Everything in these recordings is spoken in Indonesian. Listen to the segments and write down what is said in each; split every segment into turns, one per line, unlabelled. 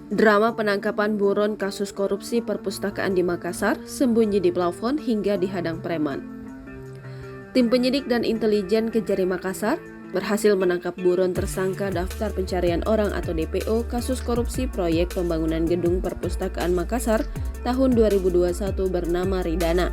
Drama penangkapan buron kasus korupsi perpustakaan di Makassar, sembunyi di plafon hingga dihadang preman. Tim penyidik dan intelijen Kejari Makassar berhasil menangkap buron tersangka daftar pencarian orang atau DPO kasus korupsi proyek pembangunan gedung perpustakaan Makassar tahun 2021 bernama Ridana.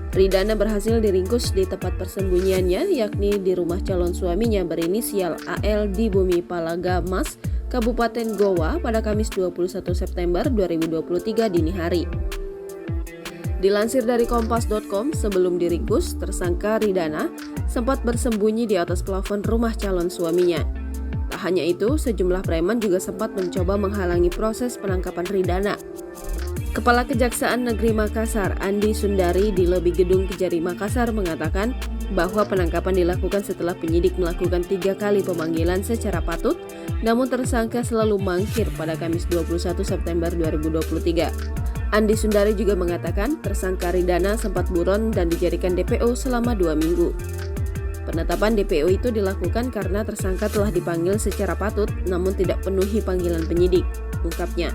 Ridana berhasil diringkus di tempat persembunyiannya, yakni di rumah calon suaminya berinisial AL di Bumi Palaga Mas, Kabupaten Goa pada Kamis 21 September 2023 dini hari. Dilansir dari kompas.com, sebelum diringkus, tersangka Ridana sempat bersembunyi di atas plafon rumah calon suaminya. Tak hanya itu, sejumlah preman juga sempat mencoba menghalangi proses penangkapan Ridana. Kepala Kejaksaan Negeri Makassar, Andi Sundari di lobi gedung Kejari Makassar mengatakan bahwa penangkapan dilakukan setelah penyidik melakukan 3 kali pemanggilan secara patut, namun tersangka selalu mangkir pada Kamis 21 September 2023. Andi Sundari juga mengatakan tersangka Ridana sempat buron dan dijadikan DPO selama 2 minggu. Penetapan DPO itu dilakukan karena tersangka telah dipanggil secara patut namun tidak penuhi panggilan penyidik, ungkapnya.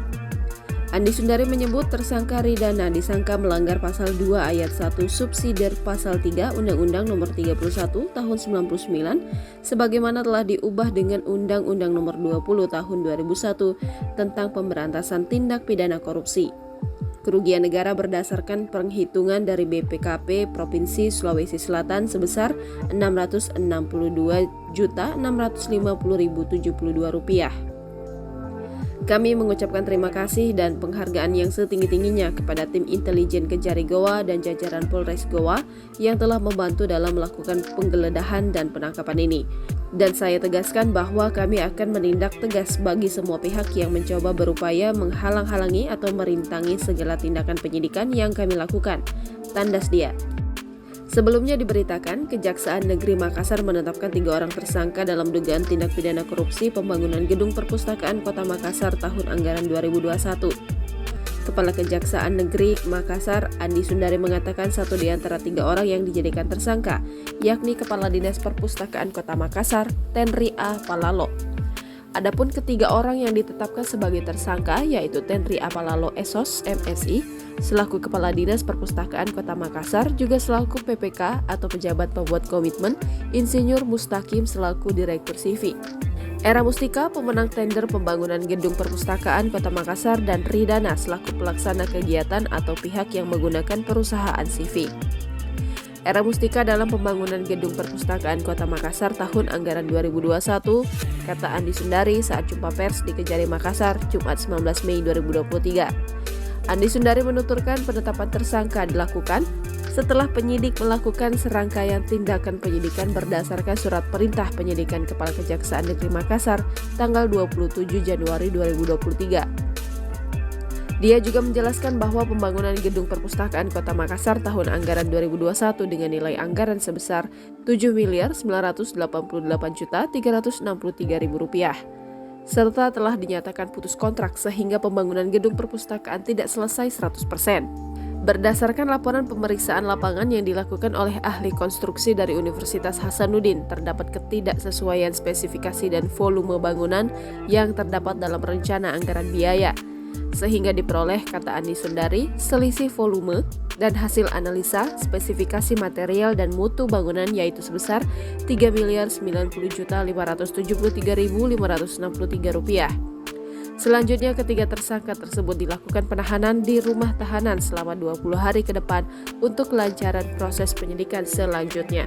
Andi Sundari menyebut tersangka Ridana disangka melanggar pasal 2 ayat 1 subsidiar pasal 3 Undang-Undang Nomor 31 Tahun 99 sebagaimana telah diubah dengan Undang-Undang Nomor 20 Tahun 2001 tentang pemberantasan tindak pidana korupsi. Kerugian negara berdasarkan penghitungan dari BPKP Provinsi Sulawesi Selatan sebesar Rp662.650.072. Kami mengucapkan terima kasih dan penghargaan yang setinggi-tingginya kepada tim intelijen Kejari Goa dan jajaran Polres Goa yang telah membantu dalam melakukan penggeledahan dan penangkapan ini. Dan saya tegaskan bahwa kami akan menindak tegas bagi semua pihak yang mencoba berupaya menghalang-halangi atau merintangi segala tindakan penyidikan yang kami lakukan, tandas dia. Sebelumnya diberitakan, Kejaksaan Negeri Makassar menetapkan 3 orang tersangka dalam dugaan tindak pidana korupsi pembangunan gedung perpustakaan Kota Makassar tahun anggaran 2021. Kepala Kejaksaan Negeri Makassar, Andi Sundari mengatakan 1 di antara 3 orang yang dijadikan tersangka, yakni Kepala Dinas Perpustakaan Kota Makassar, Tenri A. Palalo. Adapun ketiga orang yang ditetapkan sebagai tersangka yaitu Tenri A. Palalo SOS MSI selaku Kepala Dinas Perpustakaan Kota Makassar, juga selaku PPK atau pejabat pembuat komitmen, Insinyur Mustaqim selaku Direktur CV. Era Mustika pemenang tender pembangunan gedung perpustakaan Kota Makassar, dan Ridana selaku pelaksana kegiatan atau pihak yang menggunakan perusahaan CV. Era Mustika dalam pembangunan gedung perpustakaan Kota Makassar tahun anggaran 2021, kata Andi Sundari saat jumpa pers di Kejari Makassar, Jumat 19 Mei 2023. Andi Sundari menuturkan penetapan tersangka dilakukan setelah penyidik melakukan serangkaian tindakan penyidikan berdasarkan surat perintah penyidikan Kepala Kejaksaan Negeri Makassar tanggal 27 Januari 2023. Dia juga menjelaskan bahwa pembangunan gedung perpustakaan Kota Makassar tahun anggaran 2021 dengan nilai anggaran sebesar Rp7.988.363.000 serta telah dinyatakan putus kontrak sehingga pembangunan gedung perpustakaan tidak selesai 100%. Berdasarkan laporan pemeriksaan lapangan yang dilakukan oleh ahli konstruksi dari Universitas Hasanuddin, terdapat ketidaksesuaian spesifikasi dan volume bangunan yang terdapat dalam rencana anggaran biaya, sehingga diperoleh, kata Andi Sundari, selisih volume dan hasil analisa spesifikasi material dan mutu bangunan yaitu sebesar Rp3.090.573.563. Selanjutnya, ketiga tersangka tersebut dilakukan penahanan di rumah tahanan selama 20 hari ke depan untuk kelancaran proses penyidikan selanjutnya.